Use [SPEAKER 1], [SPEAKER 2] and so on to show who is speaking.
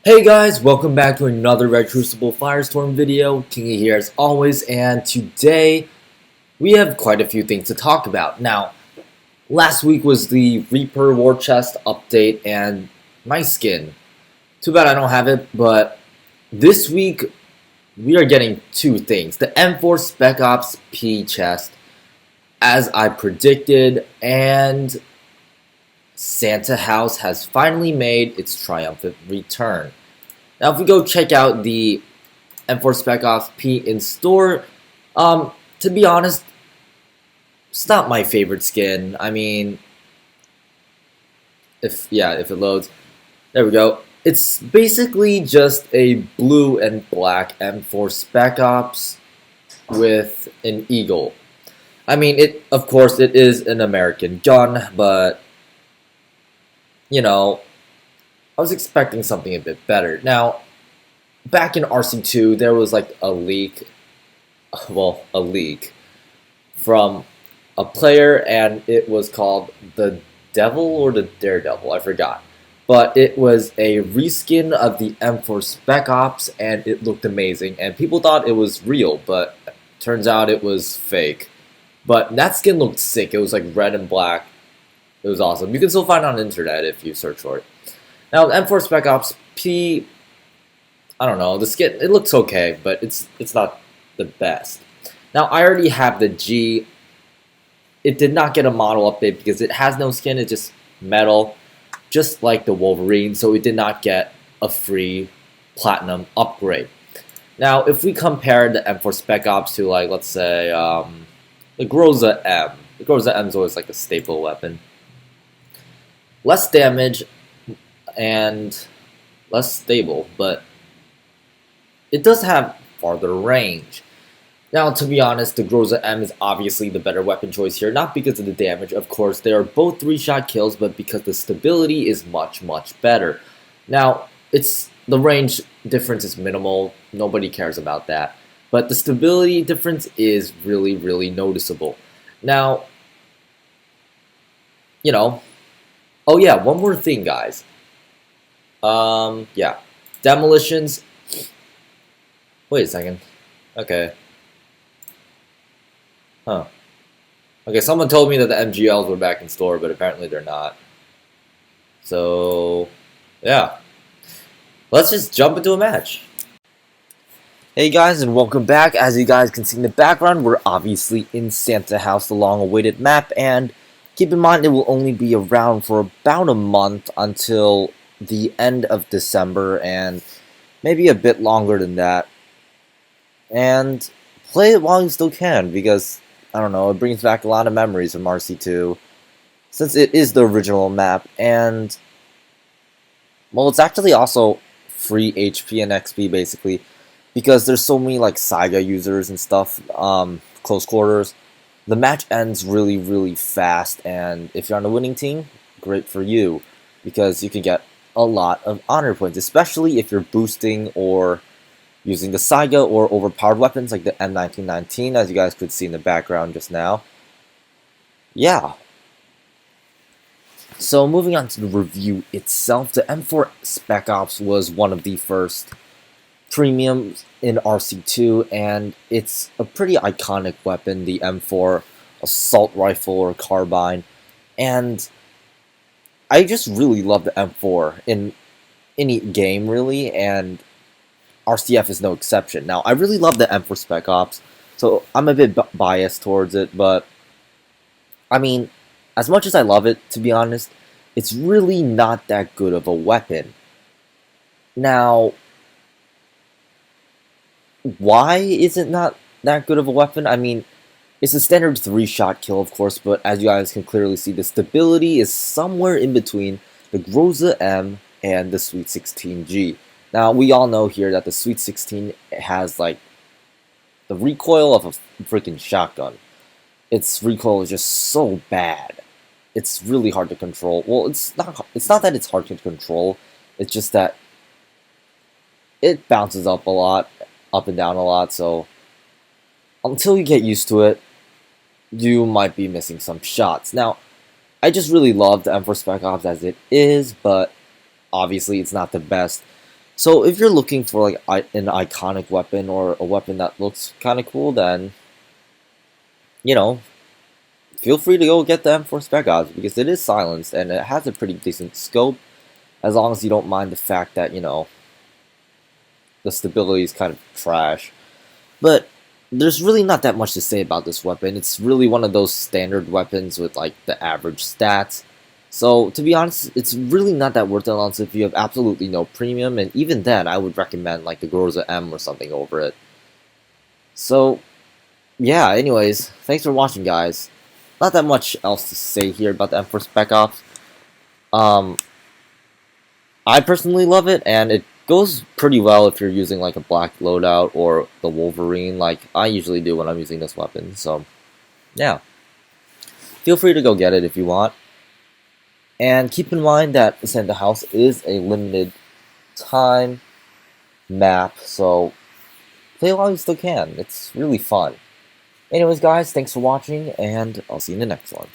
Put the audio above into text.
[SPEAKER 1] Hey guys, welcome back to another Red Crucible Firestorm video. Kingy here as always, and today we have quite a few things to talk about. Now, last week was the Reaper War Chest update and my skin. Too bad I don't have it, but this week we are getting two things. The M4 SpecOps P chest, as I predicted, and Santa House has finally made its triumphant return. Now, if we go check out the M4 SpecOps P in store, to be honest, it's not my favorite skin. I mean, if it loads, there we go. It's basically just a blue and black M4 SpecOps with an eagle. I mean, of course, it is an American gun, but you know, I was expecting something a bit better. Now, back in RC2, there was like a leak from a player, and it was called the Devil or the Daredevil, I forgot. But it was a reskin of the M4 SpecOps, and it looked amazing, and people thought it was real, but turns out it was fake. But that skin looked sick. It was like red and black. It was awesome. You can still find it on the internet if you search for it. Now, the M4 SpecOps P, I don't know, the skin, it looks okay, but it's not the best. Now, I already have the G. It did not get a model update because it has no skin, it's just metal, just like the Wolverine, so it did not get a free platinum upgrade. Now, if we compare the M4 SpecOps to, like, let's say, the Groza M. The Groza M is always like a staple weapon. Less damage and less stable, but it does have farther range. Now, to be honest, the Groza M is obviously the better weapon choice here, not because of the damage, of course, they are both 3-shot kills, but because the stability is much, much better. Now, the range difference is minimal, nobody cares about that, but the stability difference is really, really noticeable. Now, you know, oh yeah, one more thing, guys. Yeah, demolitions. Wait a second. Okay. Huh. Okay, someone told me that the MGLs were back in store, but apparently they're not. So, yeah. Let's just jump into a match. Hey guys, and welcome back. As you guys can see in the background, we're obviously in Santa House, the long-awaited map, and keep in mind it will only be around for about a month until the end of December, and maybe a bit longer than that. And play it while you still can, because, I don't know, it brings back a lot of memories from RC2, since it is the original map, and, well, it's actually also free HP and XP, basically, because there's so many, like, Saiga users and stuff, close quarters. The match ends really, really fast, and if you're on the winning team, great for you, because you can get a lot of honor points, especially if you're boosting or using the Saiga or overpowered weapons like the M1919, as you guys could see in the background just now. Yeah. So moving on to the review itself, the M4 SpecOps was one of the first premiums in RC2, and it's a pretty iconic weapon, the M4 assault rifle or carbine, and I just really love the M4 in any game, really, and RCF is no exception. Now, I really love the M4 SpecOps, so I'm a bit biased towards it, but I mean, as much as I love it, to be honest, it's really not that good of a weapon. Now, why is it not that good of a weapon? I mean, it's a standard 3-shot kill, of course, but as you guys can clearly see, the stability is somewhere in between the Groza M and the Sweet 16G. Now, we all know here that the Sweet 16 has, like, the recoil of a freaking shotgun. Its recoil is just so bad. It's really hard to control. Well, it's not that it's hard to control, it's just that it bounces up a lot, up and down a lot, so until you get used to it, you might be missing some shots. Now, I just really love the M4 Spec Ops as it is, but obviously it's not the best. So if you're looking for like an iconic weapon or a weapon that looks kind of cool, then you know, feel free to go get the M4 Spec Ops because it is silenced and it has a pretty decent scope, as long as you don't mind the fact that the stability is kind of trash. But there's really not that much to say about this weapon. It's really one of those standard weapons with like the average stats. So to be honest, it's really not that worth it unless if you have absolutely no premium, and even then I would recommend like the Groza M or something over it. So yeah, anyways, thanks for watching, guys. Not that much else to say here about the M4 Spec Ops. Um, I personally love it, and it goes pretty well if you're using like a black loadout or the Wolverine, like I usually do when I'm using this weapon. So yeah, feel free to go get it if you want. And keep in mind that Ascend the House is a limited time map, so play while you still can. It's really fun. Anyways, guys, thanks for watching, and I'll see you in the next one.